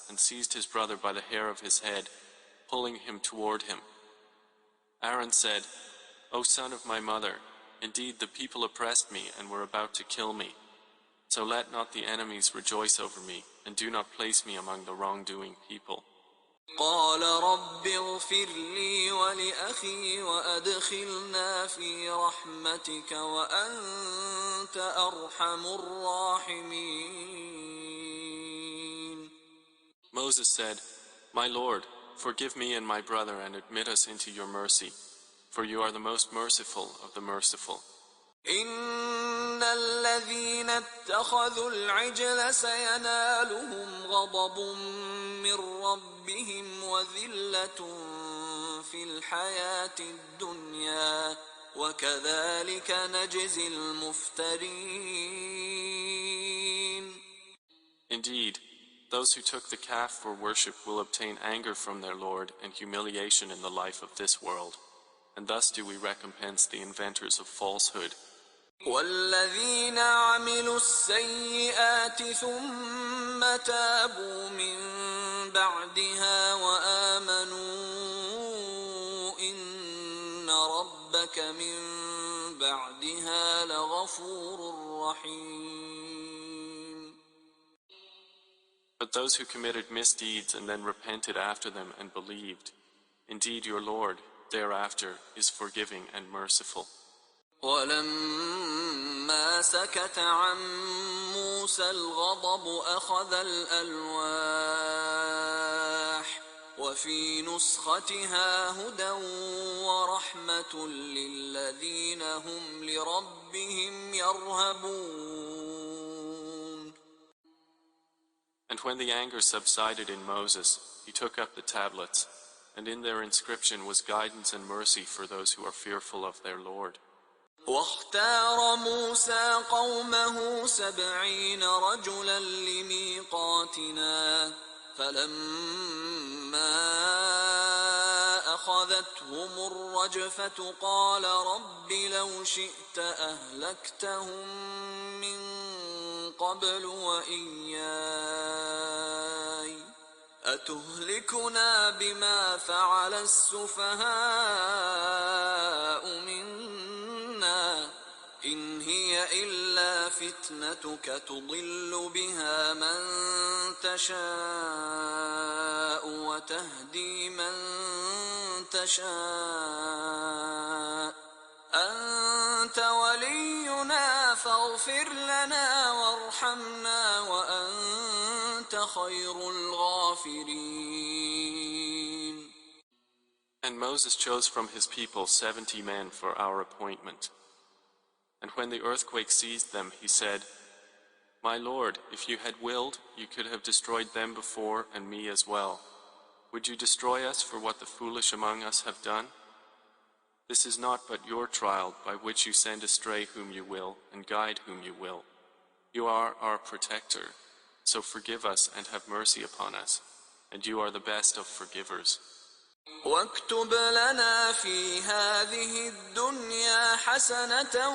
and seized his brother by the hair of his head, pulling him toward him. Aaron said, "O son of my mother, indeed the people oppressed me and were about to kill me. So let not the enemies rejoice over me, and do not place me among the wrongdoing people." قال رب اغفر لي ولأخي وأدخلنا في رحمتك وأنت أرحم الراحمين. Moses said, "My Lord, forgive me and my brother and admit us into your mercy, for you are the most merciful of the merciful. إن الذين اتخذوا العجل سينالهم غضب من ربهم وذلة في الحياة الدنيا وكذلك نجزي المفترين. Indeed, those who took the calf for worship will obtain anger from their Lord and humiliation in the life of this world, and thus do we recompense the inventors of falsehood. والذين عملوا السيئات ثم تابوا من بعدها وآمنوا إن ربك من بعدها لغفور رحيم. But those who committed misdeeds and then repented after them and believed, indeed your Lord thereafter is forgiving and merciful. ولما سكت عن موسى الغضب أخذ الألواح وفي نسختها هدى ورحمة للذين هم لربهم يرهبون. And when the anger subsided in Moses, he took up the tablets, and in their inscription was guidance and mercy for those who are fearful of their Lord. واختار موسى قومه 70 رجلا لميقاتنا فلما أخذتهم الرجفة قال رب لو شئت أهلكتهم من قبل وإياي أتهلكنا بما فعل السفهاء منا إن هي إلا فتنتك تضل بها من تشاء وتهدي من تشاء أنت ولينا فاغفر لنا وارحمنا وأنت خير الغافرين. And Moses chose from his people 70 men for our appointment. And when the earthquake seized them, he said, "My Lord, if you had willed, you could have destroyed them before and me as well. Would you destroy us for what the foolish among us have done? This is not but your trial by which you send astray whom you will and guide whom you will. You are our protector, so forgive us and have mercy upon us, and you are the best of forgivers." واكتب لنا في هذه الدنيا حسنة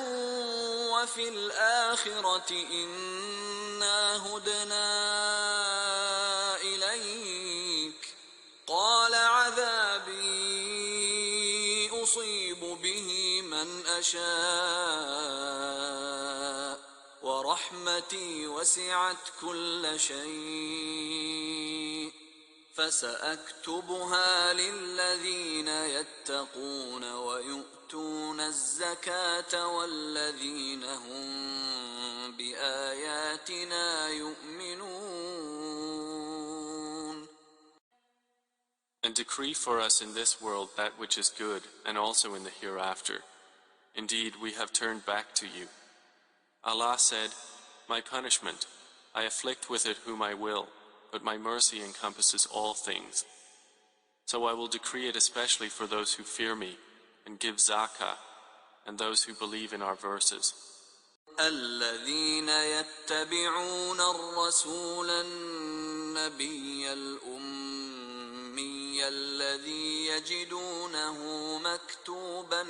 وفي الآخرة إنا هدنا إليك قال عذابي أصيب به من أشاء ورحمتي وسعت كل شيء فسأكتبها للذين يتقون ويؤتون الزكاة والذين هم بآياتنا يؤمنون. And decree for us in this world that which is good, and also in the hereafter. Indeed, we have turned back to you. Allah said, "My punishment, I afflict with it whom I will, but my mercy encompasses all things. So I will decree it especially for those who fear me, and give zakah, and those who believe in our verses." الذين يتبعون الرسول النبي الأمي الذي يجدونه مكتوبا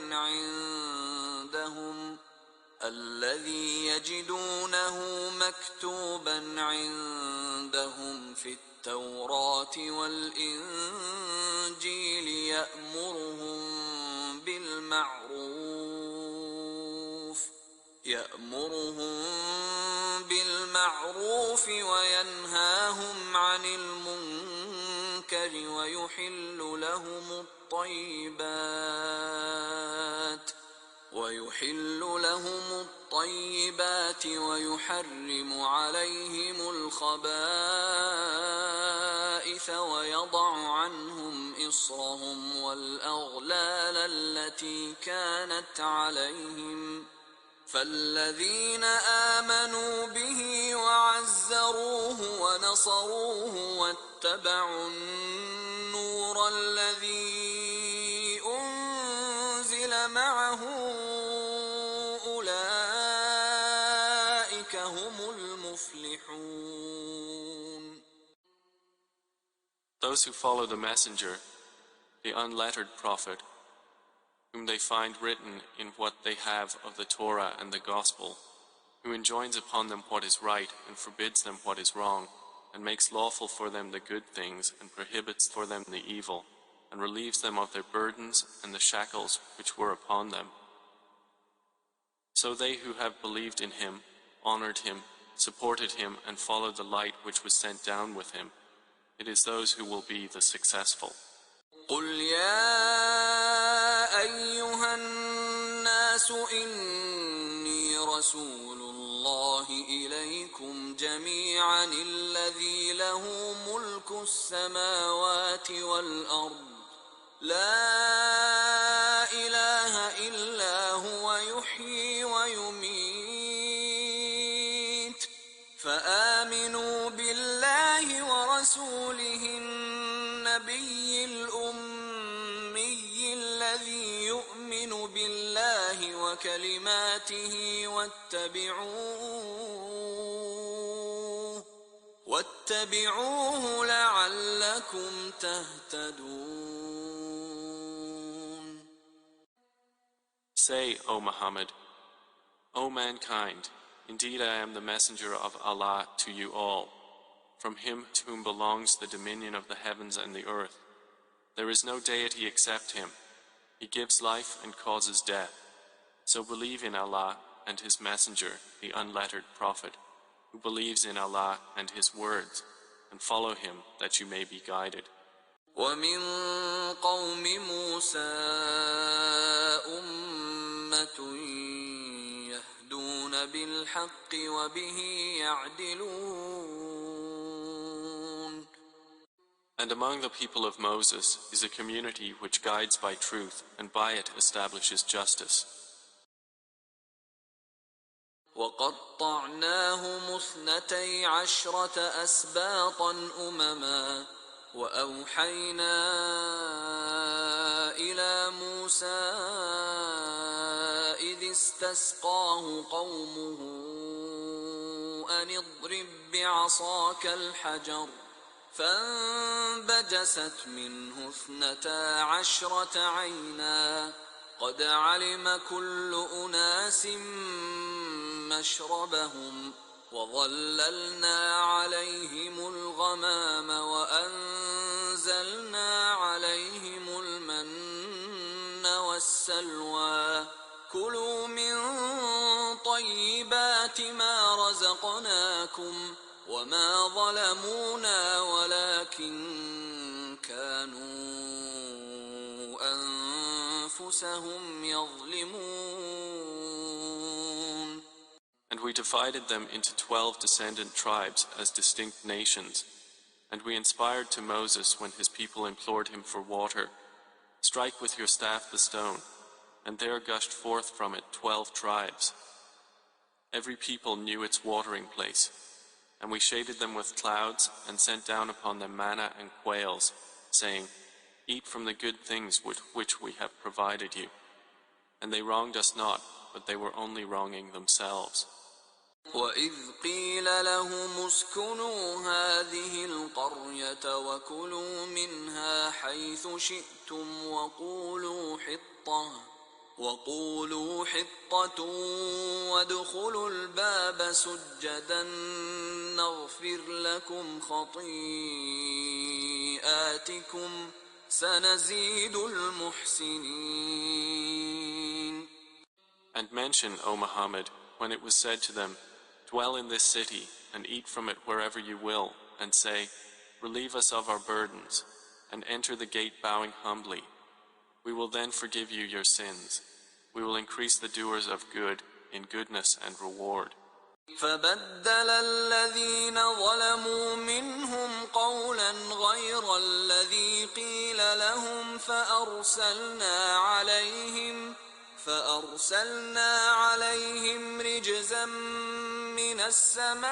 عندهم في التوراة والإنجيل يأمرهم بالمعروف وينهاهم عن المنكر ويحل لهم الطيبات ويحرم عليهم الخبائث ويضع عنهم إصرهم والأغلال التي كانت عليهم فالذين آمنوا به وعزروه ونصروه واتبعوا النور الذي أنزل معه أولئك هم المفلحون. Those who follow the messenger, the unlettered prophet, whom they find written in what they have of the Torah and the Gospel, who enjoins upon them what is right and forbids them what is wrong, and makes lawful for them the good things and prohibits for them the evil, and relieves them of their burdens and the shackles which were upon them. So they who have believed in him, honored him, supported him, and followed the light which was sent down with him, it is those who will be the successful. قل يا أيها الناس إني رسول الله إليكم جميعا الذي له ملك السماوات والأرض لا إله إلا هو يحيي ويميت فآمنوا بالله ورسوله النبي الأمي الذي يؤمن بالله وكلماته واتبعوه لعلكم تهتدون. Say, O Muhammad, O mankind, indeed I am the messenger of Allah to you all, from him to whom belongs the dominion of the heavens and the earth. There is no deity except him. He gives life and causes death. So believe in Allah and his messenger, the unlettered prophet, who believes in Allah and his words, and follow him that you may be guided. ومن قوم موسى أمة يهدون بالحق وبه يعدلون. And among the people of Moses is a community which guides by truth and by it establishes justice. وقطعناهم 12 أسباطا أمما وأوحينا إلى موسى إذ استسقاه قومه أن اضرب بعصاك الحجر فانبجست منه 12 عينا قد علم كل أناس مشربهم وظللنا عليهم الغمام وأنزلنا عليهم المن والسلوى كلوا من طيبات ما رزقناكم وما ظلمونا ولكن كانوا أنفسهم يظلمون. And we divided them into 12 descendant tribes as distinct nations. And we inspired to Moses when his people implored him for water, strike with your staff the stone, and there gushed forth from it 12 tribes. Every people knew its watering place, and we shaded them with clouds and sent down upon them manna and quails, saying, eat from the good things with which we have provided you. And they wronged us not, but they were only wronging themselves. وإذ قيل لهم اسكنوا هذه القرية وكلوا منها حيث شئتم وقولوا حطة وادخلوا الباب سجدا نغفر لكم خطيئاتكم سنزيد المحسنين. And mention, O Muhammad, when it was said to them, dwell in this city and eat from it wherever you will, and say, relieve us of our burdens, and enter the gate bowing humbly. We will then forgive you your sins. We will increase the doers of good in goodness and reward. فبدل الذين ظلموا منهم قولا غير الذي قيل لهم فأرسلنا عليهم رجزا من السماء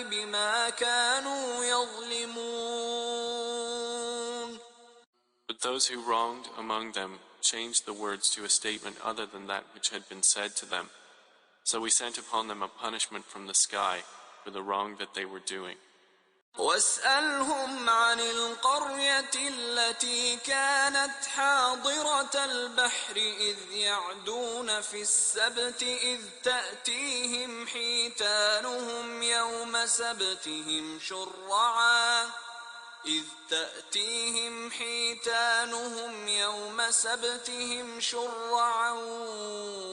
بما كانوا يظلمون. But those who wronged among them changed the words to a statement other than that which had been said to them. So we sent upon them a punishment from the sky for the wrong that they were doing. واسألهم عن القرية التي كانت حاضرة البحر إذ يعدون في السبت إذ تأتيهم حيتانهم يوم سبتهم شرعا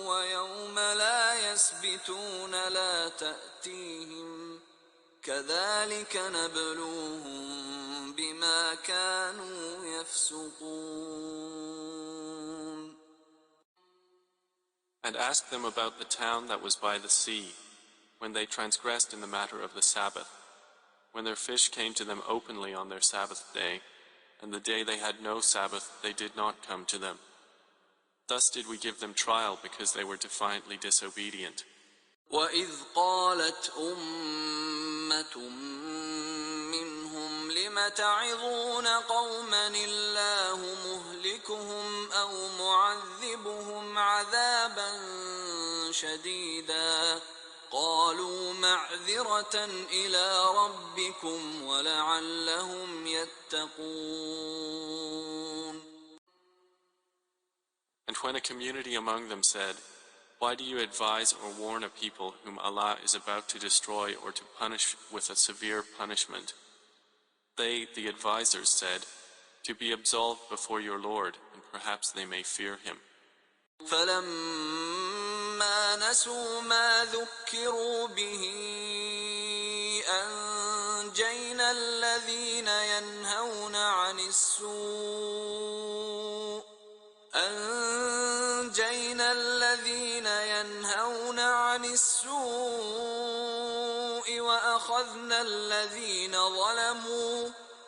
ويوم لا يسبتون لا تأتيهم كذلك نبلوهم بما كانوا يفسقون. And ask them about the town that was by the sea, when they transgressed in the matter of the Sabbath, when their fish came to them openly on their Sabbath day, and the day they had no Sabbath they did not come to them. Thus did we give them trial because they were defiantly disobedient. وَإِذْ قَالَتْ أُمَّةٌ مِّنْهُمْ لِمَ تَعِظُونَ قَوْمًا اللَّهُ مُهْلِكُهُمْ أَوْ مُعَذِّبُهُمْ عَذَابًا شَدِيدًا قَالُوا مَعْذِرَةً إِلَىٰ رَبِّكُمْ وَلَعَلَّهُمْ يَتَّقُونَ. And when a community among them said, why do you advise or warn a people whom Allah is about to destroy or to punish with a severe punishment? They, the advisers, said, to be absolved before your Lord, and perhaps they may fear Him. فَلَمَّا نَسُوا مَا ذُكِّرُوا بِهِ أَنجَيْنَا الَّذِينَ ينهون عن السوء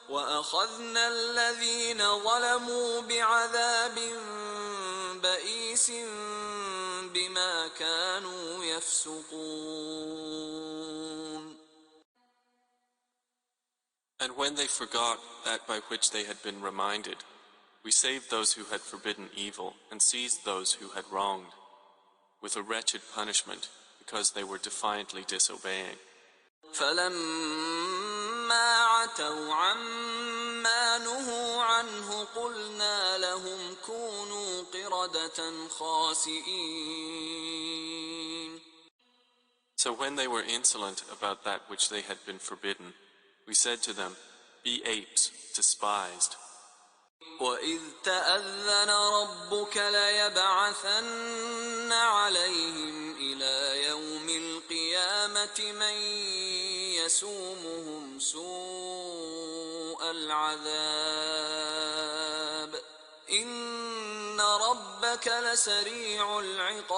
وأخذنا الذين ظلموا بعذاب بئيس بما كانوا يفسقون. And when they forgot that by which they had been reminded, we saved those who had forbidden evil and seized those who had wronged, with a wretched punishment because they were defiantly disobeying. فَلَمَّا عَتَوْا عَمَّا نُهُوا عَنْهُ قُلْنَا لَهُمْ كُونُوا قِرَدَةً خَاسِئِينَ. So when they were insolent about that which they had been forbidden, we said to them, be apes, despised. وَإِذْ تَأَذَّنَ رَبُّكَ لَيَبْعَثَنَّ عَلَيْهِمْ إِلَى يَوْمِ الْقِيَامَةِ مَنْ يَسُومُهُمْ سُوءَ الْعَذَابِ إِنَّ رَبَّكَ لَسَرِيعُ الْعِقَابِ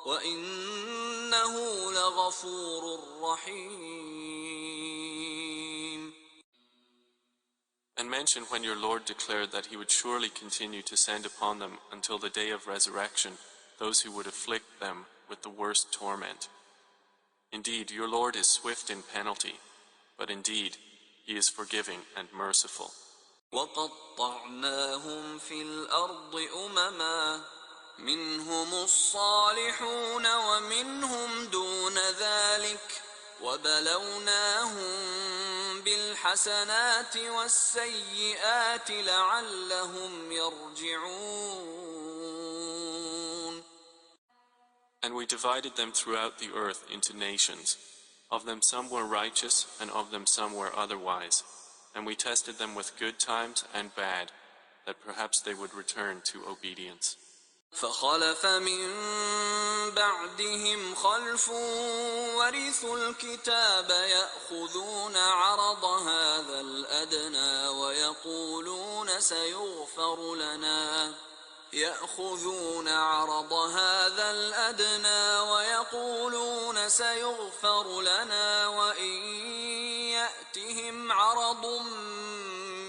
وَإِنَّهُ لَغَفُورٌ رَحِيمٌ. And mention when your Lord declared that He would surely continue to send upon them until the day of resurrection those who would afflict them with the worst torment. Indeed, your Lord is swift in penalty, but indeed, He is forgiving and merciful. وَقَطَّعْنَاهُمْ فِي الْأَرْضِ أُمَمًا مِّنْهُمُ الصَّالِحُونَ وَمِنْهُمْ دُونَ ذَلِكَ وَبَلَوْنَاهُمْ بالحسنات والسيئات لعلهم يرجعون. And we divided them throughout the earth into nations. Of them some were righteous, and of them some were otherwise. And we tested them with good times and bad, that perhaps they would return to obedience. فخلف من بعدهم خلف ورثوا الكتاب يأخذون عرض هذا الأدنى ويقولون سيغفر لنا وإن يأتهم عرض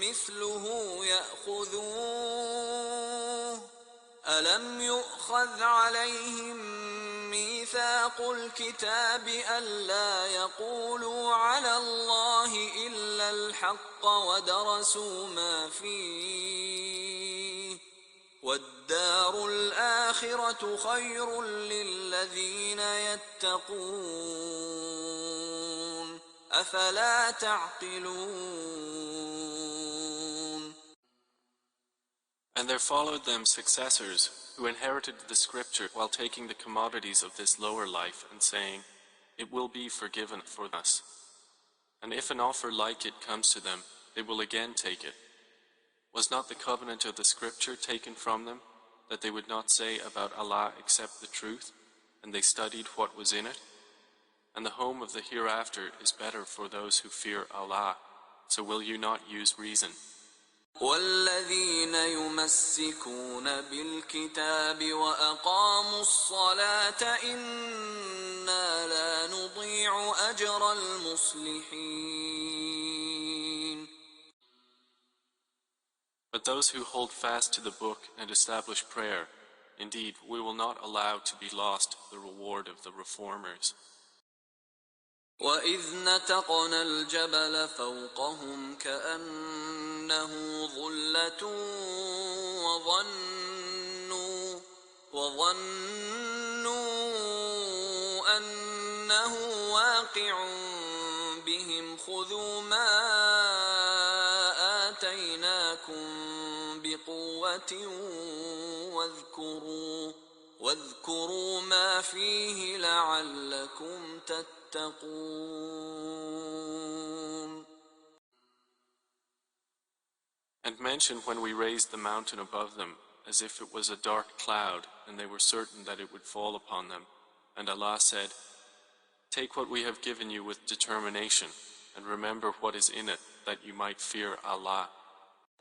مثله يأخذوه. ألم يؤخذ عليهم ميثاق الكتاب ألا يقولوا على الله إلا الحق ودرسوا ما فيه والدار الآخرة خير للذين يتقون أفلا تعقلون. And there followed them successors, who inherited the scripture while taking the commodities of this lower life and saying, "It will be forgiven for us." And if an offer like it comes to them, they will again take it. Was not the covenant of the scripture taken from them, that they would not say about Allah except the truth, and they studied what was in it? And the home of the hereafter is better for those who fear Allah, so will you not use reason? والذين يمسكون بالكتاب وأقاموا الصلاة إنا لا نضيع أجر المصلحين. But those who hold fast to the book and establish prayer, indeed, we will not allow to be lost the reward of the reformers. وَإِذْ نَتَقْنَا الْجَبَلَ فَوْقَهُمْ كَأَنَّهُ ظُلَّةٌ وَظَنُّوا أَنَّهُ واقع بهم خذوا ما آتيناكم بقوة واذكروا ما فيه لعلكم تتقون. And mention when we raised the mountain above them, as if it was a dark cloud, and they were certain that it would fall upon them. And Allah said, "Take what we have given you with determination, and remember what is in it, that you might fear Allah."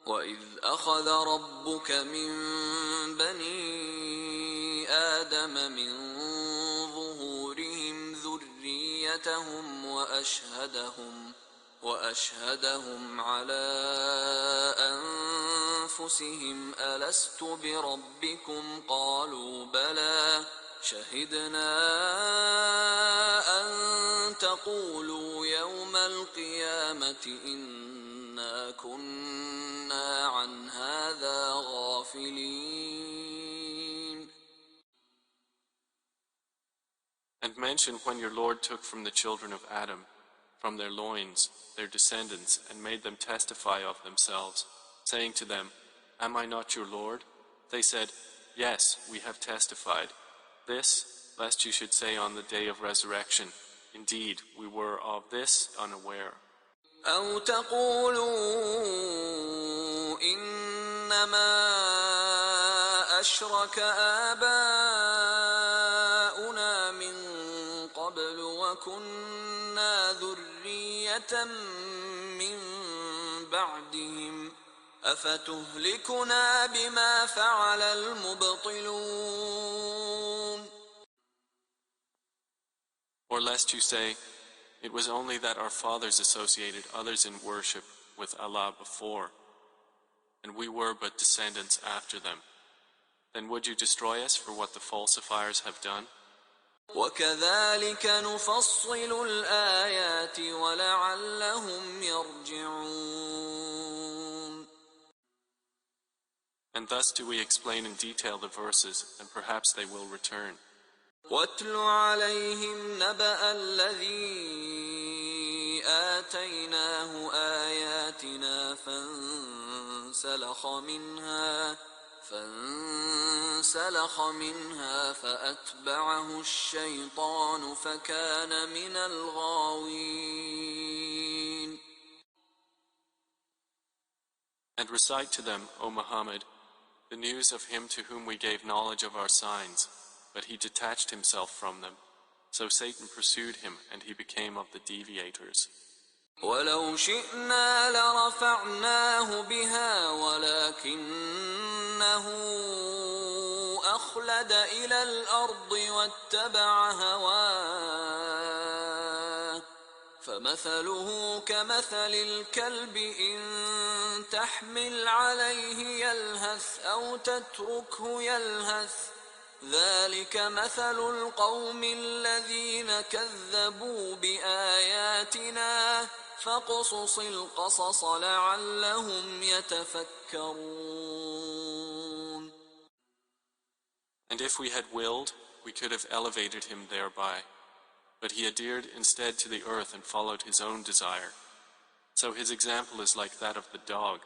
وَإِذْ أَخَذَ رَبُّكَ مِنْ بَنِي آدَمَ مِنْ ظُهُورِهِمْ ذُرِّيَّتَهُمْ وَأَشْهَدَهُمْ عَلَى أَنفُسِهِمْ أَلَسْتُ بِرَبِّكُمْ قَالُوا بَلَى شَهِدْنَا أَن تَقُولُوا يَوْمَ الْقِيَامَةِ إِنَّا كُنَّا عَنْ هَذَا غَافِلِينَ. And mention when your Lord took from the children of Adam, from their loins, their descendants, and made them testify of themselves, saying to them, "Am I not your Lord?" They said, "Yes, we have testified. This, lest you should say on the day of resurrection, 'Indeed, we were of this unaware.'" أَوْ تَقُولُوا إِنَّمَا أَشْرَكَ آبَاؤُنَا مِنْ قَبْلُ وَكُنَّا ذُرِّيَّةً مِنْ بَعْدِهِمْ أَفَتُهْلِكُنَا بِمَا فَعَلَ الْمُبْطِلُونَ. Or lest you say, "It was only that our fathers associated others in worship with Allah before, and we were but descendants after them. Then would you destroy us for what the falsifiers have done?" وَكَذَلِكَ نُفَصِّلُ الْآيَاتِ وَلَعَلَّهُمْ يَرْجِعُونَ. And thus do we explain in detail the verses, and perhaps they will return. وَاتْلُ عَلَيْهِمْ نَبَأَ الَّذِي آتيناه آياتنا فانسلخ منها فأتبعه الشيطان فكان من الغاوين. And recite to them, O Muhammad, the news of him to whom we gave knowledge of our signs, but he detached himself from them. So Satan pursued him, and he became of the deviators. ولو شئنا لرفعناه بها ولكنه أخلد إلى الأرض واتبع هواه فمثله كمثل الكلب إن تحمل عليه يلهث أو تتركه يلهث ذلك مثل القوم الذين كذبوا بآياتنا فاقصص القصص لعلهم يتفكرون. And if we had willed, we could have elevated him thereby. But he adhered instead to the earth and followed his own desire. So his example is like that of the dog.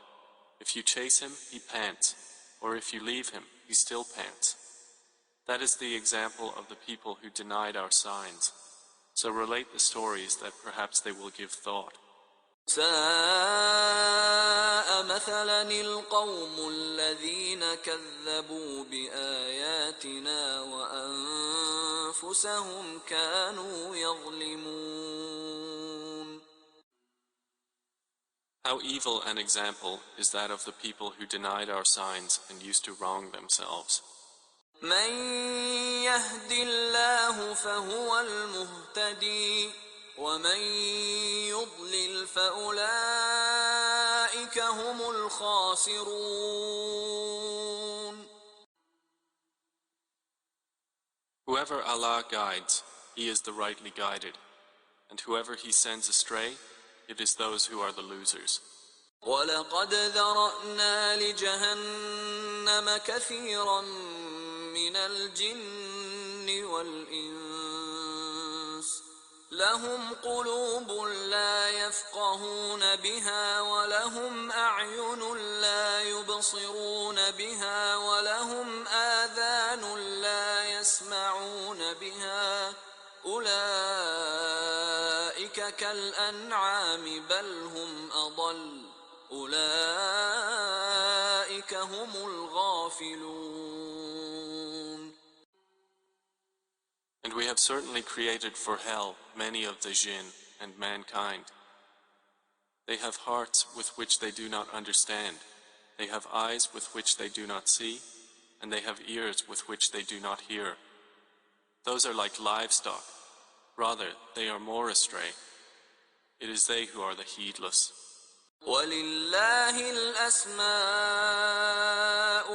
If you chase him, he pants, or if you leave him, he still pants. That is the example of the people who denied our signs. So relate the stories that perhaps they will give thought. ساء مثلا القوم الذين كذبوا بآياتنا وأنفسهم كانوا يظلمون. How evil an example is that of the people who denied our signs and used to wrong themselves. من يهد الله فهو المهتدي ومن يضلل فأولئك هم الخاسرون. Whoever Allah guides, he is the rightly guided, and whoever he sends astray, it is those who are the losers. ولقد ذرأنا لجهنم كثيرا من الجن والإنس لهم قلوب لا يفقهون بها ولهم أعين لا يبصرون بها ولهم آذان لا يسمعون بها أولئك كالأنعام بل هم أضل أولئك هم الغافلون. And we have certainly created for hell many of the jinn and mankind. They have hearts with which they do not understand, they have eyes with which they do not see, and they have ears with which they do not hear. Those are like livestock, rather they are more astray. It is they who are the heedless. ولله الأسماء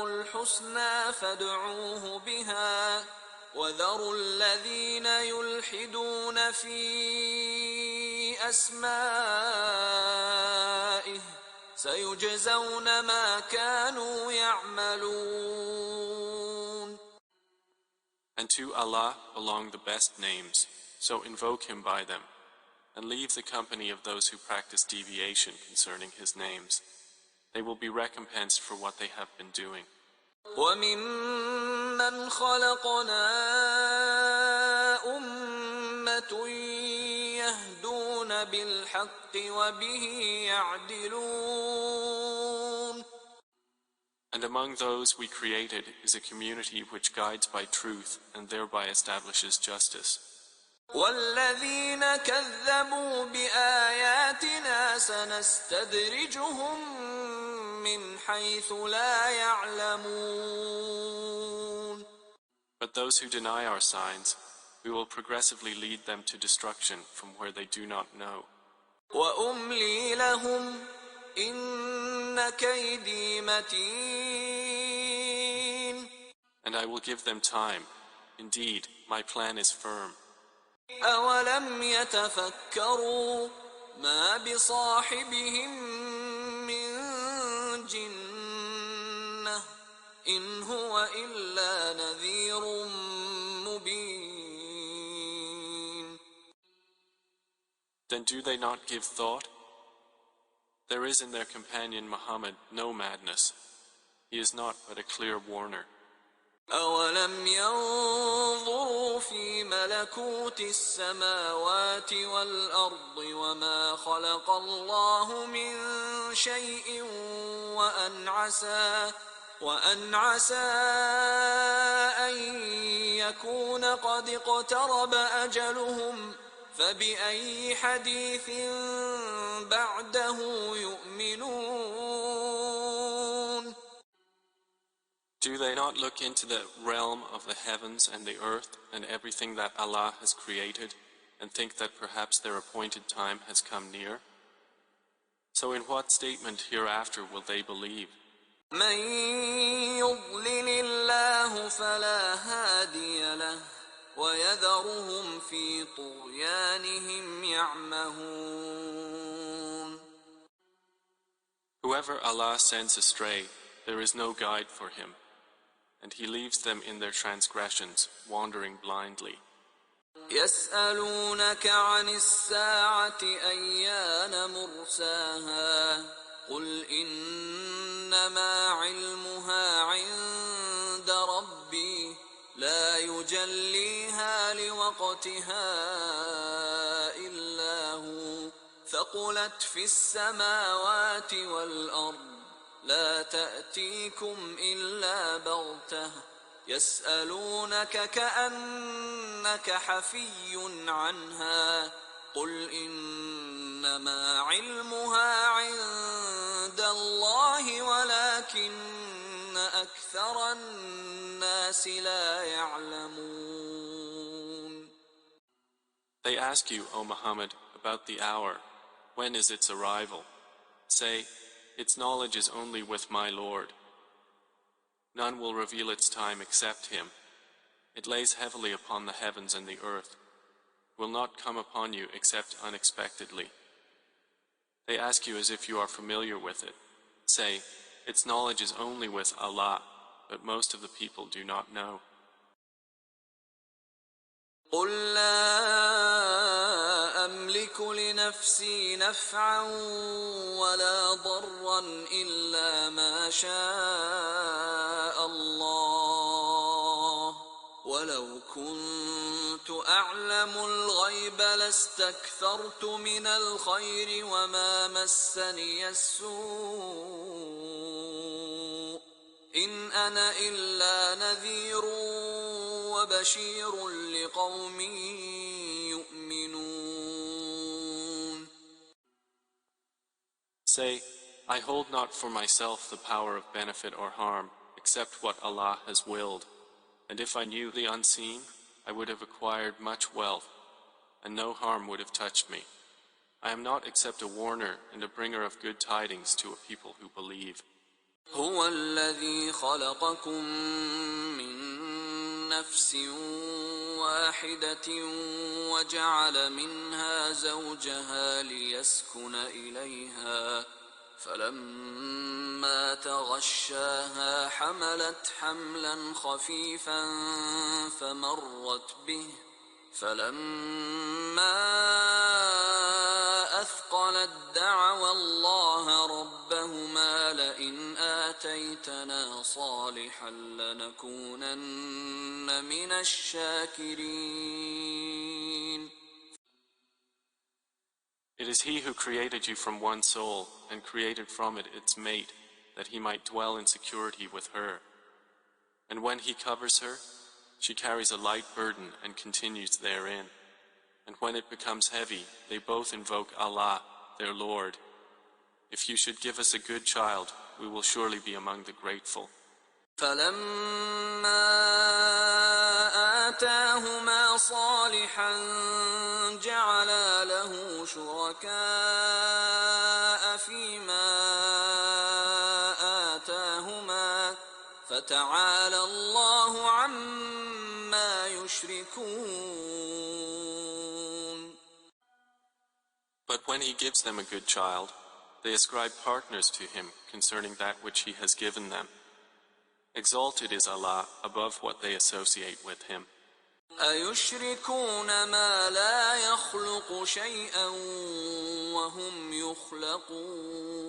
الحسنى فادعوه بها وذروا الذين يلحدون في أسمائه سيجزون ما كانوا يعملون. And to Allah belong the best names, so invoke Him by them, and leave the company of those who practice deviation concerning His names. They will be recompensed for what they have been doing. وَمِمَّنْ خَلَقْنَا أُمَّةٌ يَهْدُونَ بِالْحَقِّ وَبِهِ يَعْدِلُونَ. And among those we created is a community which guides by truth and thereby establishes justice. وَالَّذِينَ كَذَّبُوا بِآيَاتِنَا سَنَسْتَدْرِجُهُم مِّنْ حَيْثُ لَا يَعْلَمُونَ. But those who deny our signs, we will progressively lead them to destruction from where they do not know. وَأُمْلِي لَهُمْ إِنَّ كَيْدِي مَتِينٌ. And I will give them time. Indeed, my plan is firm. أَوَلَمْ يَتَفَكَّرُوا مَا بِصَاحِبِهِم مِّن جِنَّةٍ إِنْ هُوَ إِلَّا نَذِيرٌ مُّبِينٌ. Then do they not give thought? There is in their companion Muhammad no madness. He is not but a clear warner. أولم ينظروا في ملكوت السماوات والأرض وما خلق الله من شيء وأن عسى أن يكون قد اقترب أجلهم فبأي حديث بعده يؤمنون. Do they not look into the realm of the heavens and the earth and everything that Allah has created, and think that perhaps their appointed time has come near? So in what statement hereafter will they believe? من يضلل الله فلا هادي له ويذرهم في طغيانهم يعمهون. Whoever Allah sends astray, there is no guide for him, and He leaves them in their transgressions, wandering blindly. يسألونك عن الساعة أيان مرساها قل إنما علمها عند ربي لا يجليها لوقتها إلا هو ثقلت في السماوات والأرض لا تأتيكم إلا بغتة يسألونك كأنك حفي عنها قل إنما علمها عند الله ولكن أكثر الناس لا يعلمون. They ask you, O Muhammad, about the hour. When is its arrival? Say, its knowledge is only with my Lord. None will reveal its time except Him. It lays heavily upon the heavens and the earth. It will not come upon you except unexpectedly. They ask you as if you are familiar with it. Say, its knowledge is only with Allah, but most of the people do not know. قل لا أملك لنفسي نفعا ولا ضرا إلا ما شاء الله ولو كنت أعلم الغيب لاستكثرت من الخير وما مسني السوء إن أنا إلا نذير وبشير لقوم يؤمنون. Say, I hold not for myself the power of benefit or harm, except what Allah has willed. And if I knew the unseen, I would have acquired much wealth, and no harm would have touched me. I am not except a warner and a bringer of good tidings to a people who believe. هو الذي خلقكم من نفس واحدة وجعل منها زوجها ليسكن إليها فلما تغشاها حملت حملا خفيفا فمرت به فلما أثقلت دعوا الله ربهما لئن آتيتنا صالحا لنكونن من الشاكرين. It is He who created you from one soul and created from it its mate, that He might dwell in security with her. And when He covers her, she carries a light burden and continues therein. And when it becomes heavy, they both invoke Allah, their Lord. If you should give us a good child, we will surely be among the grateful. فلما آتاهما صالحا جعلا له شركاء فيما آتاهما فتعالى الله عما يشركون. But when He gives them a good child, they ascribe partners to Him concerning that which He has given them. Exalted is Allah above what they associate with Him. أيشركون ما لا يخلق شيئا وهم يخلقون.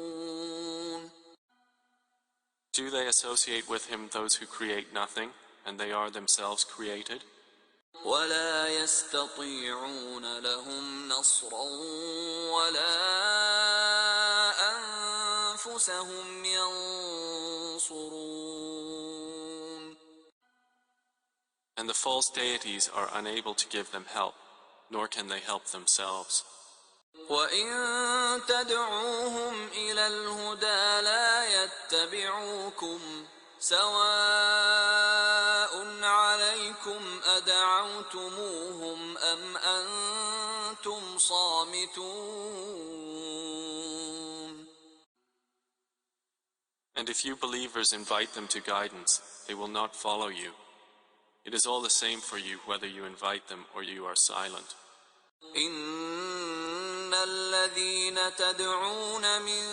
Do they associate with him those who create nothing, and they are themselves created? ولا يستطيعون لهم نصرا ولا أنفسهم ينصرون. And the false deities are unable to give them help, nor can they help themselves. وإن تدعوهم إلى الهدى لا يتبعوكم سواء عليكم أدعوتموهم أم أنتم صامتون. And if you believers invite them to guidance, they will not follow you. It is all the same for you whether you invite them or you are silent. إن الذين تدعون من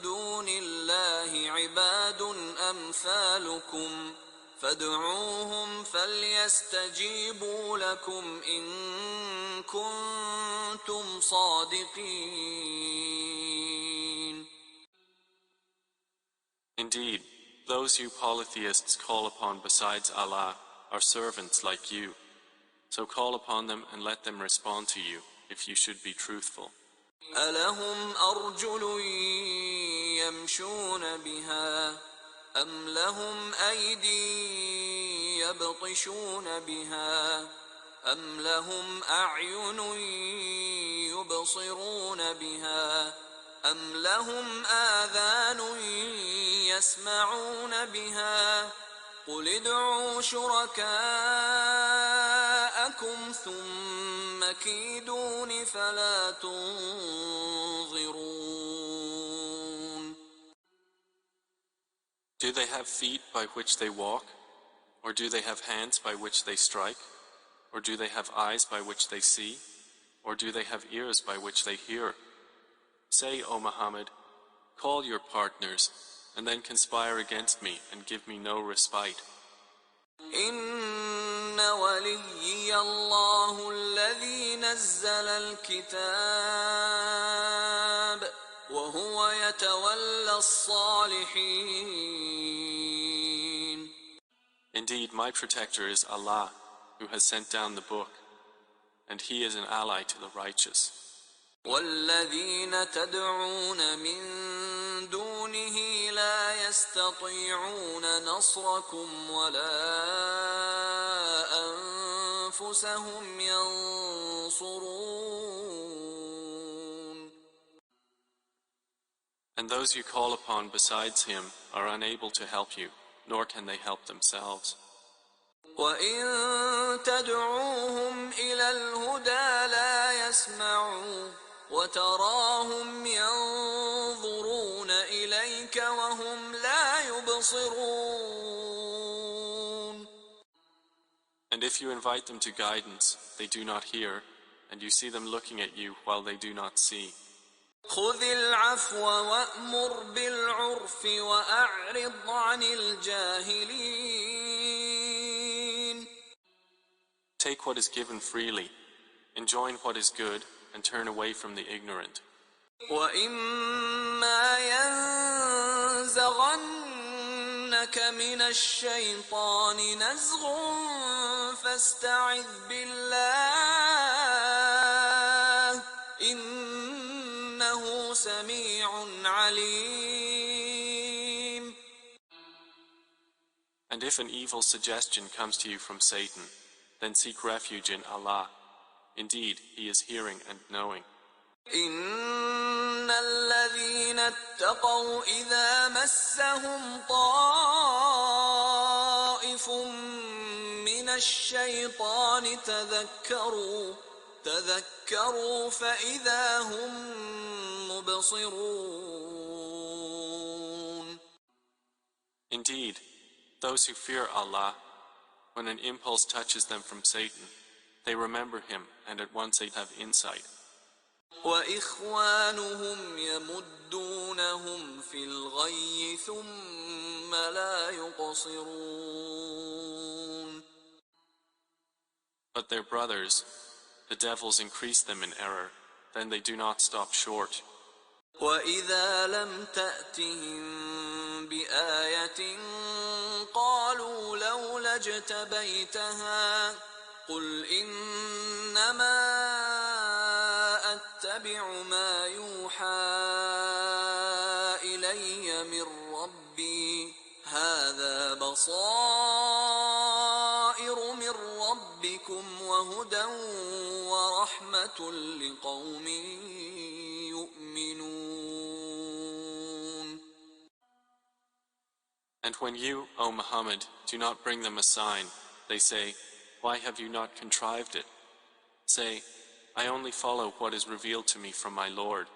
دون الله عباد أمثالكم فادعوهم فليستجيبوا لكم إن كنتم صادقين. Indeed, those you polytheists call upon besides Allah are servants like you. So call upon them and let them respond to you, if you should be truthful. ألهم أرجل يمشون بها أم لهم أيدي يبطشون بها أم لهم أعين يبصرون بها أم لهم آذان يسمعون بها قل ادعوا شركاءكم ثم كيدون فلا تنظرون. Do they have feet by which they walk? Or do they have hands by which they strike? Or do they have eyes by which they see? Or do they have ears by which they hear? Say, O Muhammad, call your partners, and then conspire against me and give me no respite. إن وليي الله الذي نزل الكتاب وهو يتولى الصالحين. Indeed, my protector is Allah, who has sent down the book, and He is an ally to the righteous. والذين تدعون من دونه لا يستطيعون نصركم ولا أنفسهم ينصرون. And those you call upon besides Him are unable to help you, nor can they help themselves. وإن تدعوهم إلى الهدى لا يسمعوا وتراهم ينظرون إليك وهم لا يبصرون. And if you invite them to guidance, they do not hear, and you see them looking at you while they do not see. خذ العفو وأمر بالعرف وأعرض عن الجاهلين. Take what is given freely, enjoin what is good, and turn away from the ignorant. وإما ينزغنك من الشيطان نزغ فاستعذ بالله إنه سميع عليم. And if an evil suggestion comes to you from Satan, then seek refuge in Allah. Indeed, He is hearing and knowing. إن الذين اتقوا إذا مسهم طائف من الشيطان تذكروا فإذا هم مبصرون. Indeed, those who fear Allah, when an impulse touches them from Satan, they remember Him and at once they have insight. وإخوانهم يمدونهم في الغي ثم لا يقصرون. But their brothers, the devils, increase them in error, then they do not stop short. وإذا لم تأتهم بآية قالوا لولا اجتبيتها قل إنما أتبع ما يوحى إلي من ربي هذا بصائر من ربكم وهدى ورحمة لقوم يؤمنون. And when you, O Muhammad, do not bring them a sign, they say, why have you not contrived it? Say, I only follow what is revealed to me from my Lord.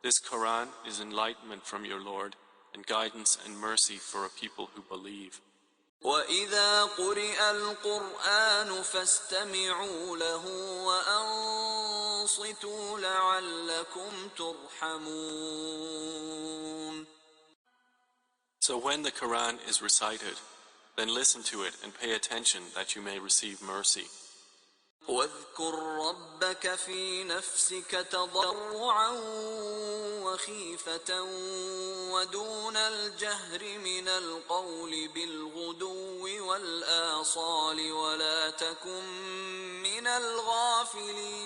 This Quran is enlightenment from your Lord, and guidance and mercy for a people who believe. وإذا قرئ القرآن فاستمعوا له وأنصتوا لعلكم ترحمون. So when the Quran is recited, then listen to it and pay attention that you may receive mercy. واذكر ربك في نفسك تضرعا وخيفة ودون الجهر من القول بالغدو والآصال ولا تكن من الغافلين.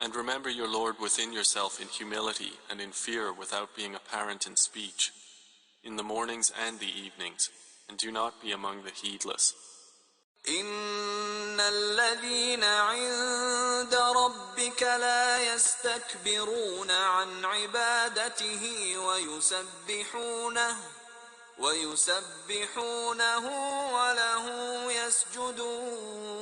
And remember your Lord within yourself in humility and in fear without being apparent in speech, in the mornings and the evenings, and do not be among the heedless. إن الذين عند ربك لا يستكبرون عن عبادته ويسبحونه وله يسجدون.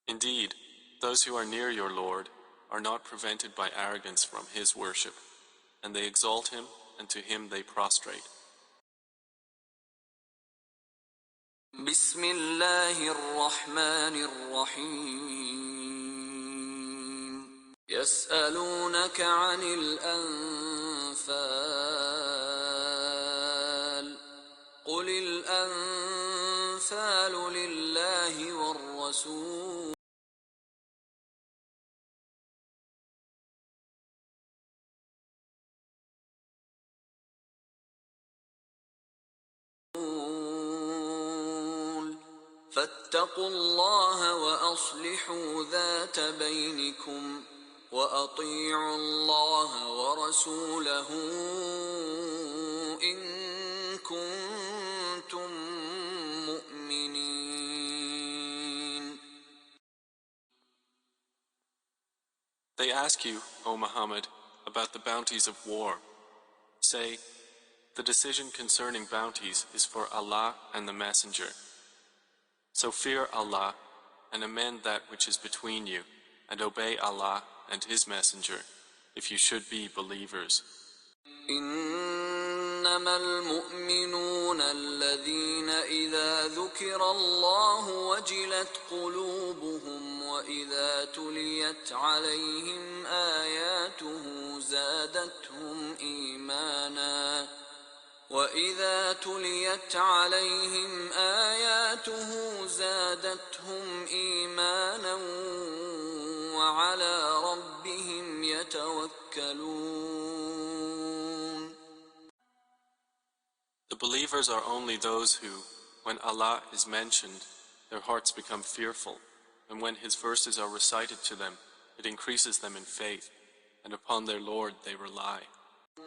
Indeed, those who are near your Lord are not prevented by arrogance from His worship, and they exalt Him, and to Him they prostrate. بسم الله الرحمن الرحيم يسألونك عن الأنفال قل الأنفال لله والرسول فاتقوا الله وأصلحوا ذات بينكم وأطيعوا الله ورسوله إن كنتم مؤمنين. They ask you, O Muhammad, about the bounties of war. Say, the decision concerning bounties is for Allah and the Messenger. So fear Allah and amend that which is between you, and obey Allah and His Messenger, if you should be believers. إنما المؤمنون الذين إذا ذكر الله وجلت قلوبهم وإذا تليت عليهم آياته زادتهم إيمانا وعلى ربهم يتوكلون. The believers are only those who, when Allah is mentioned, their hearts become fearful, and when His verses are recited to them, it increases them in faith, and upon their Lord they rely.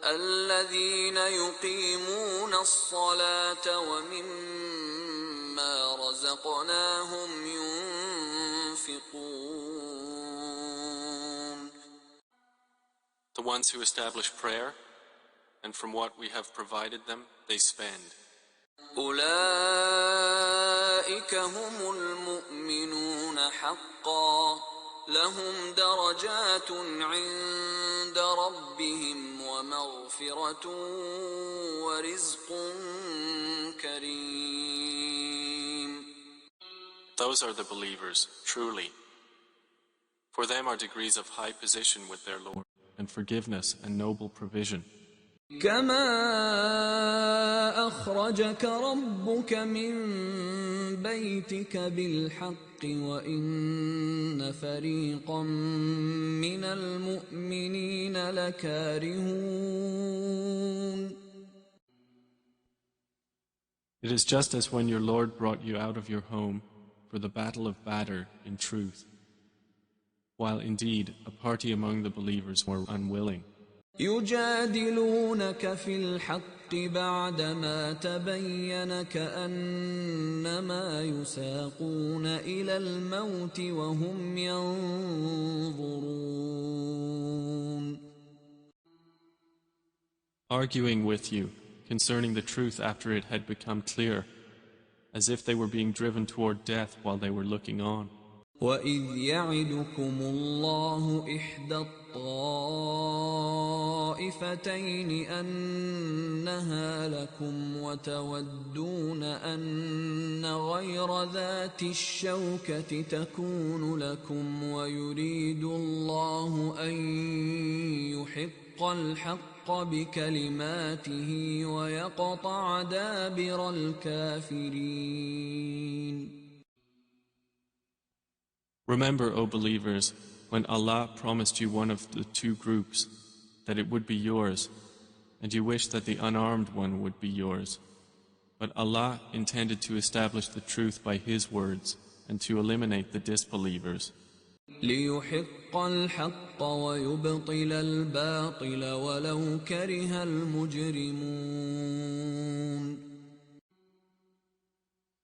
الذين يقيمون الصلاة ومما رزقناهم ينفقون. The ones who establish prayer, and from what we have provided them, they spend. أولئك هم المؤمنون حقا لهم درجات عند ربهم ومغفرة ورزق كريم. Those are the believers, truly. For them are degrees of high position with their Lord, and forgiveness and noble provision. كما أخرجك ربك من بيتك بالحق وإن فريقا من المؤمنين لكارهون. It is just as when your Lord brought you out of your home for the battle of Badr in truth, while indeed a party among the believers were unwilling. يجادلونك في الحق بعدما تبين كأنما يساقون إلى الموت وهم ينظرون. Arguing with you concerning the truth after it had become clear, as if they were being driven toward death while they were looking on. وَإِذْ يَعِدُكُمُ اللَّهُ إِحْدَى الطَّائِفَتَيْنِ أَنَّهَا لَكُمْ وَتَوَدُّونَ أَنَّ غَيْرَ ذَاتِ الشَّوْكَةِ تَكُونُ لَكُمْ وَيُرِيدُ اللَّهُ أَن يُحِقَّ الْحَقَّ بِكَلِمَاتِهِ وَيَقْطَعَ دَابِرَ الْكَافِرِينَ. Remember, O believers, when Allah promised you one of the two groups, that it would be yours, and you wished that the unarmed one would be yours. But Allah intended to establish the truth by His words, and to eliminate the disbelievers. لِيُحِقَّ الْحَقَّ وَيُبْطِلَ الْبَاطِلَ وَلَوْ كَرِهَ الْمُجْرِمُونَ.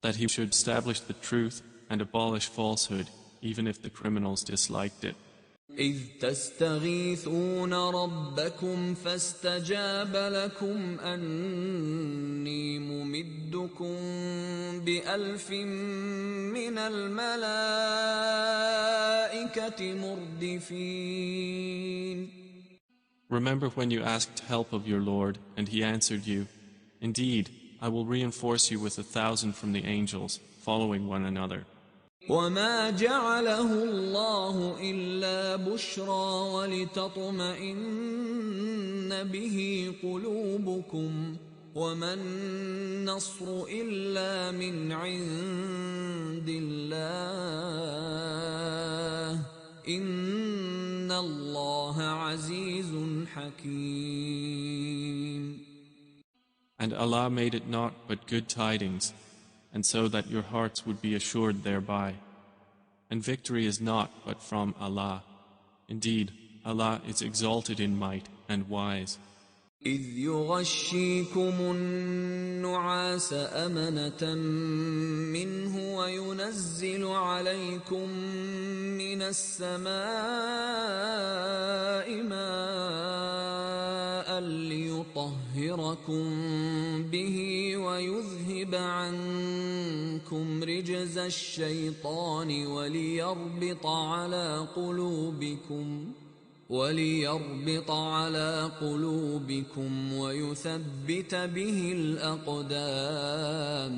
That He should establish the truth and abolish falsehood, even if the criminals disliked it. إِذْ تَسْتَغِيثُونَ رَبَّكُمْ فَاسْتَجَابَ لَكُمْ أَنِّي مُمِدُّكُمْ بِأَلْفٍ مِّنَ الْمَلَائِكَةِ مُرْدِفِينَ. Remember when you asked help of your Lord, and He answered you, "Indeed, I will reinforce you with 1,000 from the angels, following one another." وَمَا جَعَلَهُ اللَّهُ إِلَّا بُشْرَىٰ وَلِتَطْمَئِنَّ بِهِ قُلُوبُكُمْ وَمَا النَّصْرُ إِلَّا مِنْ عِندِ اللَّهِ إِنَّ اللَّهَ عَزِيزٌ حَكِيمٌ. And Allah made it naught but good tidings, and so that your hearts would be assured thereby. And victory is naught but from Allah. Indeed, Allah is exalted in might and wise. إِذْ يُغَشِّيكُمُ النُّعَاسَ أَمَنَةً مِّنْهُ وَيُنَزِّلُ عَلَيْكُم مِّنَ السَّمَاءِ مَاءً لِّيُطَهِّرَكُم بِهِ وَيُذْهِبَ عَنكُمْ رِجْزَ الشَّيْطَانِ وَلِيَرْبِطَ عَلَىٰ قُلُوبِكُمْ وَيُثَبِّتَ بِهِ الْأَقْدَامَ.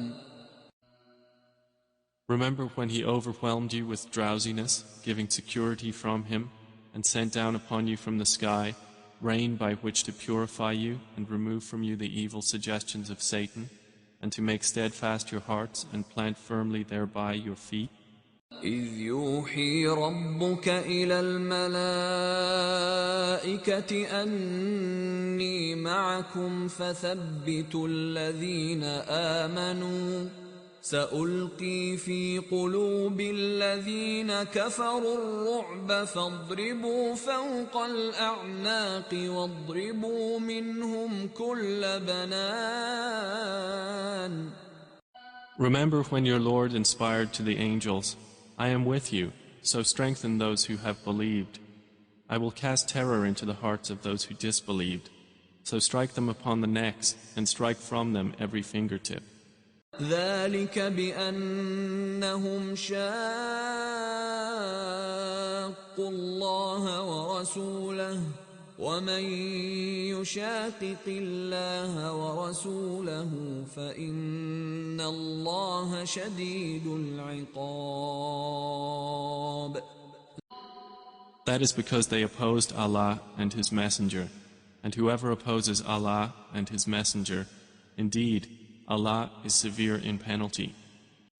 Remember when He overwhelmed you with drowsiness, giving security from Him, and sent down upon you from the sky rain by which to purify you and remove from you the evil suggestions of Satan, and to make steadfast your hearts and plant firmly thereby your feet? إِذْ يُوحِي رَبُّكَ إِلَى الْمَلَائِكَةِ أَنِّي مَعَكُمْ فَثَبِّتُوا الَّذِينَ آمَنُوا سَأُلْقِي فِي قُلُوبِ الَّذِينَ كَفَرُوا الرُّعْبَ فَاضْرِبُوا فَوْقَ الْأَعْنَاقِ وَاضْرِبُوا مِنْهُمْ كُلَّ بَنَانٍ. Remember when your Lord inspired to the angels, "I am with you, so strengthen those who have believed. I will cast terror into the hearts of those who disbelieved, so strike them upon the necks and strike from them every fingertip." ذَلِكَ بِأَنَّهُمْ شَاقُّوا اللَّهَ وَرَسُولَهُ وَمَن يُشَاقِقِ اللَّهَ وَرَسُولَهُ فَإِنَّ اللَّهَ شَدِيدُ الْعِقَابِ. That is because they opposed Allah and His Messenger, And whoever opposes Allah and His Messenger, indeed, Allah is severe in penalty.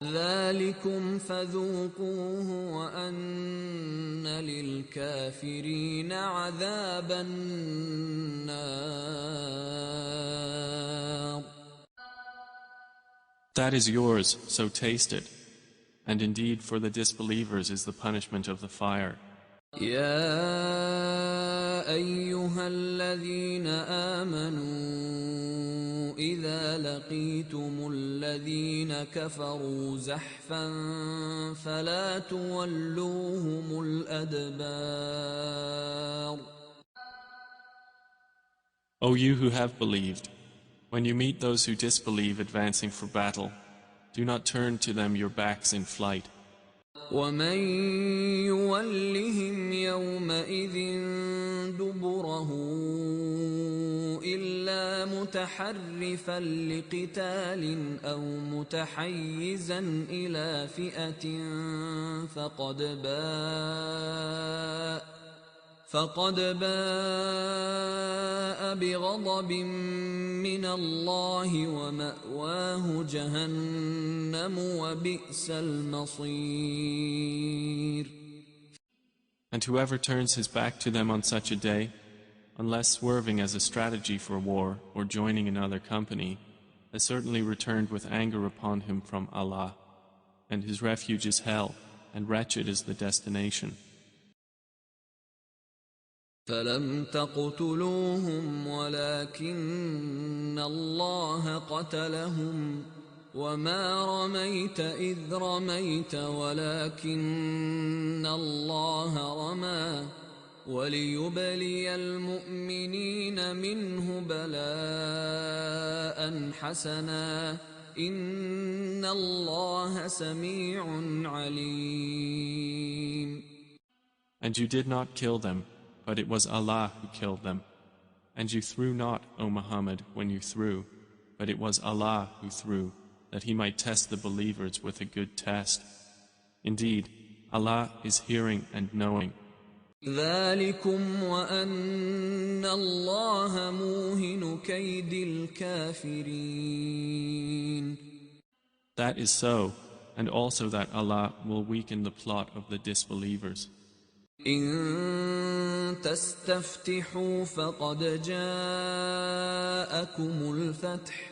ذلكم فذوقوه وأن للكافرين عذاب النار. That is yours, so taste it. And indeed for the disbelievers is the punishment of the fire. يا أيها الذين آمنوا إذا لقيتم الذين كفروا زحفا فلا تولوهم الأدبار. O you who have believed, when you meet those who disbelieve advancing for battle, do not turn to them your backs in flight. ومن يولهم يومئذ دبره إلا متحرفا لقتال أو متحيزا إلى فئة فقد باء بغضب من الله ومأواه جهنم وبئس المصير. And whoever turns his back to them on such a day, unless swerving as a strategy for war or joining another company, has certainly returned with anger upon him from Allah, and his refuge is hell, and wretched is the destination. فلم تقتلوهم ولكن الله قتلهم وما رميت إذ رميت ولكن الله رمى وليبلي المؤمنين منه بلاء حسنا إن الله سميع عليم. And you did not kill them, but it was Allah who killed them. And you threw not, O Muhammad, when you threw, but it was Allah who threw, that He might test the believers with a good test. Indeed, Allah is hearing and knowing. ذلكم وأن الله موهن كيد الكافرين. That is so, and also that Allah will weaken the plot of the disbelievers. إن تستفتحوا فقد جاءكم الفتح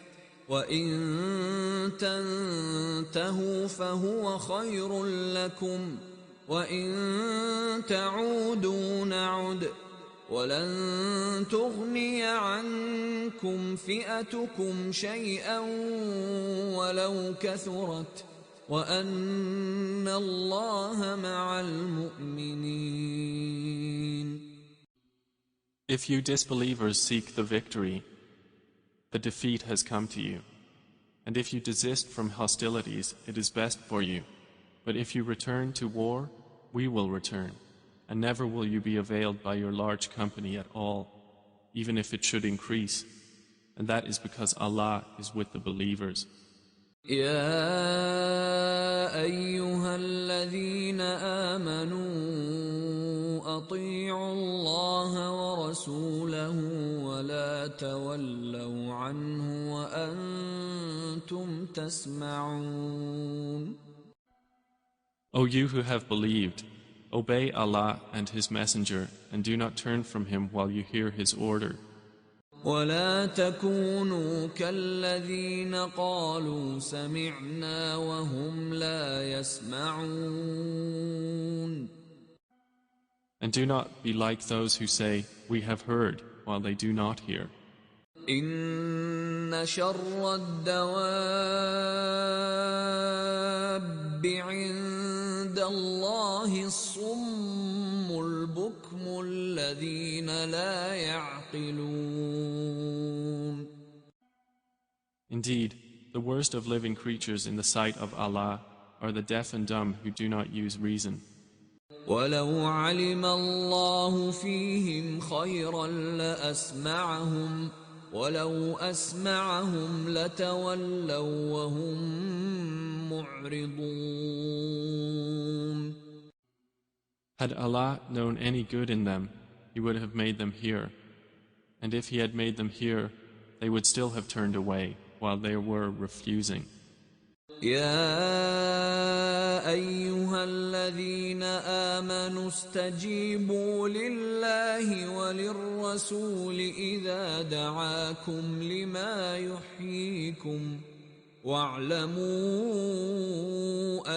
وإن تنتهوا فهو خير لكم وإن تعودوا نعد ولن تغني عنكم فئتكم شيئا ولو كثرت وأن الله مع المؤمنين. If you disbelievers seek the victory, the defeat has come to you. And if you desist from hostilities, it is best for you. But if you return to war, we will return, and never will you be availed by your large company at all, even if it should increase. And that is because Allah is with the believers. يا أيها الذين آمنوا أطيعوا الله ورسوله ولا تولوا عنه وأنتم تسمعون. O you who have believed, obey Allah and His Messenger, and do not turn from Him while you hear His order. ولا تكونوا كالذين قالوا سمعنا وهم لا يسمعون. And do not be like those who say, we have heard, while they do not hear. إن شر الدواب عند الله الصم البكم الذين لا يعقلون. Indeed, the worst of living creatures in the sight of Allah are the deaf and dumb who do not use reason. ولو علم الله فيهم خيرا لأسمعهم ولو أسمعهم لتولوا وهم معرضون. Had Allah known any good in them, He would have made them hear. And if he had made them hear, they would still have turned away while they were refusing. يا أيها الذين آمنوا استجيبوا لله وللرسول إذا دعاكم لما يحييكم واعلموا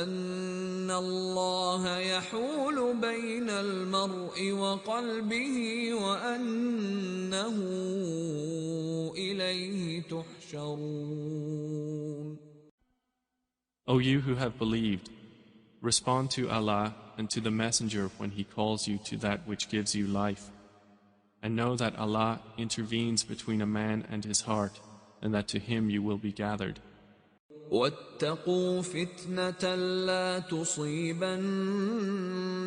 أن الله يحول بين المرء وقلبه وأنه إليه تحشرون. O you who have believed, respond to Allah and to the Messenger when he calls you to that which gives you life. And know that Allah intervenes between a man and his heart, and that to him you will be gathered. واتقوا فتنة لا تصيبن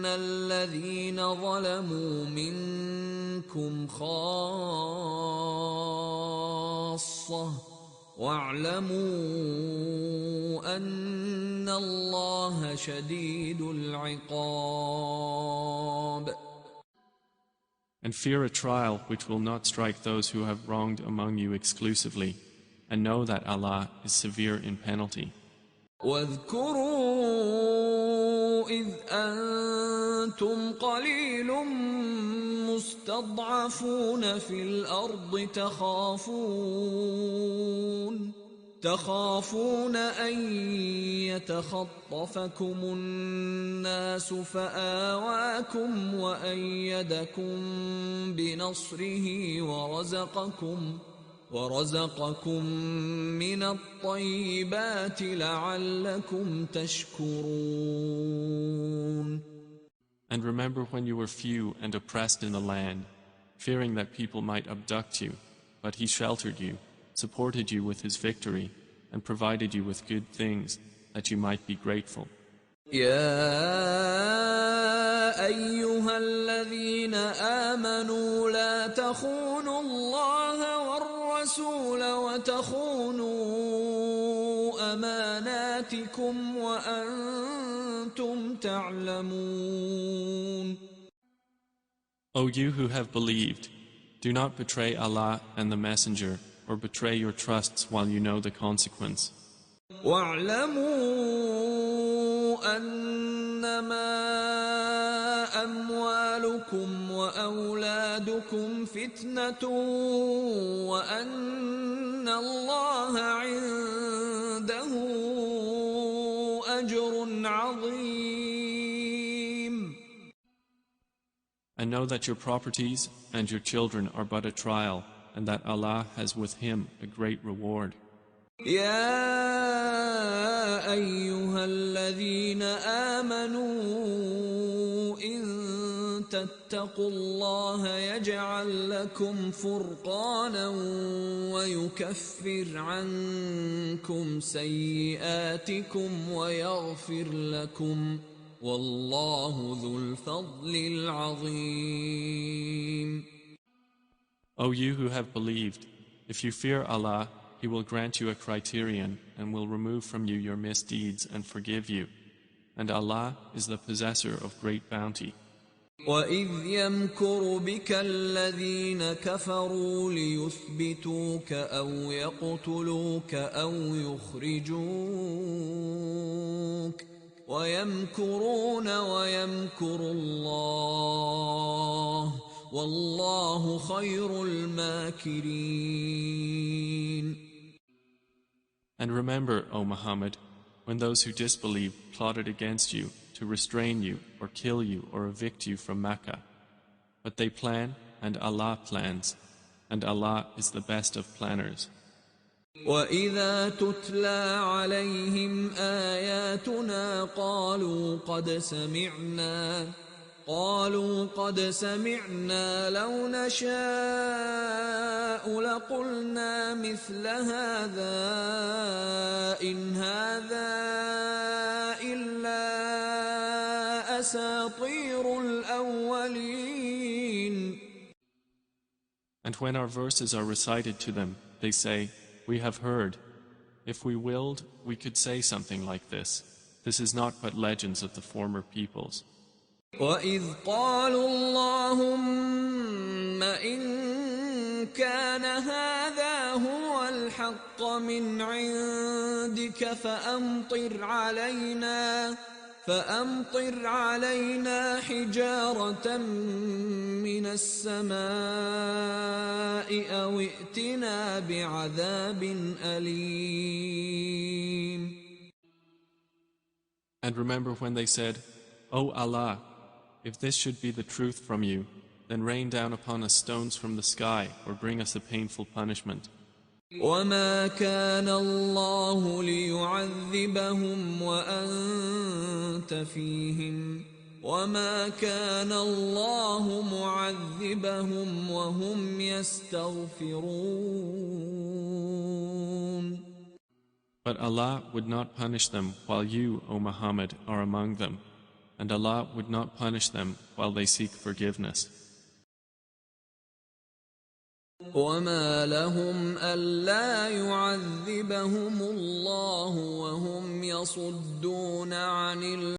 الذين ظلموا منكم خاصة واعلموا أن الله شديد العقاب. And fear a trial which will not strike those who have wronged among you exclusively, and know that Allah is severe in penalty. واذكروا إذ أنتم قليل مستضعفون في الأرض تخافون أن يتخطفكم الناس فآواكم وأيدكم بنصره ورزقكم من الطيبات لعلكم تشكرون. And remember when you were few and oppressed in the land, fearing that people might abduct you, but he sheltered you, supported you with his victory, and provided you with good things, that you might be grateful. يا أيها الذين آمنوا لا تخونوا الله والرسول وتخونوا أماناتكم وأنتم تعلمون. O you who have believed, do not betray Allah and the Messenger, or betray your trusts while you know the consequence. واعلموا أنما أموالكم وأولادكم فتنة وأن الله عنده أجر عظيم. And know that your properties and your children are but a trial, and that Allah has with him a great reward. يا أيها الذين آمنوا إن تتقوا الله يجعل لكم فرقانا ويكفر عنكم سيئاتكم ويغفر لكم والله ذو الفضل العظيم. O you who have believed, if you fear Allah, He will grant you a criterion and will remove from you your misdeeds and forgive you. And Allah is the possessor of great bounty. وَإِذْ يَمْكُرُ بِكَ الَّذِينَ كَفَرُوا لِيُثْبِتُوكَ أَوْ يَقْتُلُوكَ أَوْ يُخْرِجُوكَ وَيَمْكُرُونَ وَيَمْكُرُ اللَّهُ وَاللَّهُ خَيْرُ الْمَاكِرِينَ. And remember, O Muhammad, when those who disbelieved plotted against you to restrain you or kill you or evict you from Mecca. But they plan, and Allah plans, and Allah is the best of planners. وَإِذَا تُتْلَى عَلَيْهِمْ آيَاتُنَا قالوا قد سمعنا لو نشاء لقلنا مثل هذا إن هذا إلا أساطير الأولين. And when our verses are recited to them, they say, "We have heard. If we willed, we could say something like this. This is not but legends of the former peoples." وَإِذْ قَالُوا اللَّهُمَّ إِن كان هذا هو الحق من عندك فأمطر علينا حجارة من السماء أو ائتنا بعذاب أليم. And remember when they said, O Allah, if this should be the truth from you, then rain down upon us stones from the sky or bring us a painful punishment. وما كان الله ليعذبهم وأنت فيهم وما كان الله معذبهم وهم يستغفرون. But Allah would not punish them while you, O Muhammad, are among them, and Allah would not punish them while they seek forgiveness. وما لهم ألا يعذبهم الله وهم يصدون عن